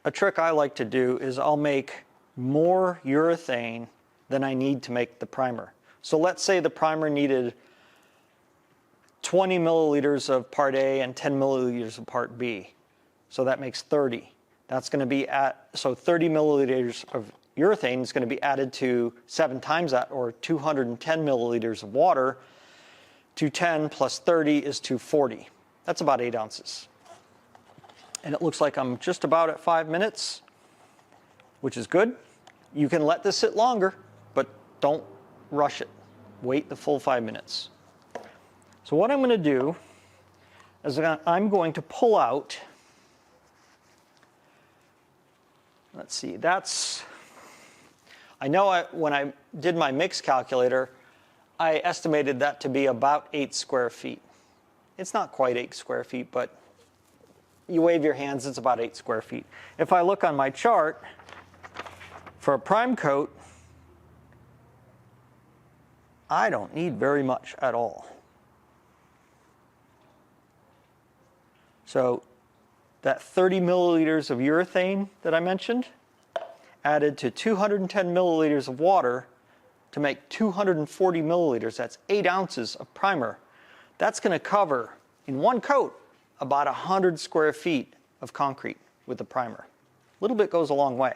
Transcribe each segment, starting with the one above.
a trick I like to do is I'll make more urethane than I need to make the primer. So let's say the primer needed 20 milliliters of part A and 10 milliliters of part B. So that makes 30. That's going to be so 30 milliliters of urethane is going to be added to 7 times that, or 210 milliliters of water. 210 plus 30 is 240. That's about 8 ounces. And it looks like I'm just about at 5 minutes, which is good. You can let this sit longer, but don't rush it. Wait the full 5 minutes. So what I'm going to do is I'm going to pull out, let's see, I know when I did my mix calculator, I estimated that to be about 8 square feet. It's not quite 8 square feet, but you wave your hands, it's about 8 square feet. If I look on my chart, for a prime coat, I don't need very much at all. So that 30 milliliters of urethane that I mentioned, added to 210 milliliters of water to make 240 milliliters, that's 8 ounces of primer. That's going to cover, in one coat, about 100 square feet of concrete with the primer. A little bit goes a long way.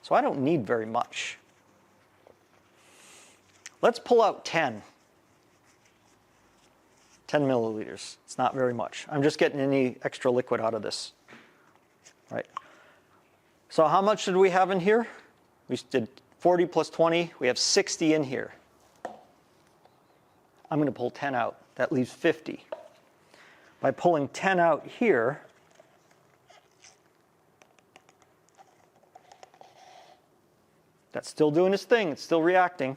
So I don't need very much. Let's pull out 10 milliliters. It's not very much. I'm just getting any extra liquid out of this. Right. So how much did we have in here? We did 40 plus 20. We have 60 in here. I'm going to pull 10 out. That leaves 50. By pulling 10 out here, that's still doing its thing. It's still reacting.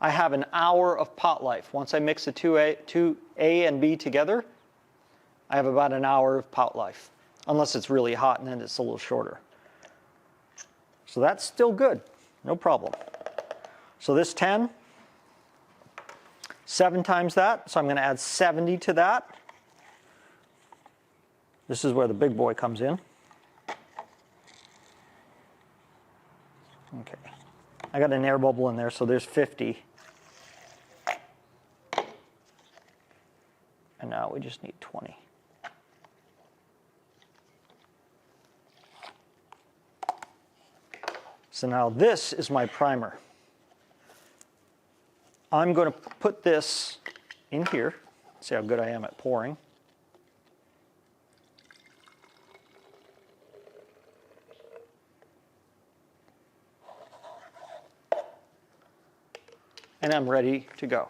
I have an hour of pot life. Once I mix the 2A and B together, I have about an hour of pot life, unless it's really hot and then it's a little shorter. So that's still good, no problem. So this 10, 7 times that, so I'm going to add 70 to that. This is where the big boy comes in. Okay, I got an air bubble in there, so there's 50. And now we just need 20. So now this is my primer. I'm going to put this in here. See how good I am at pouring. And I'm ready to go.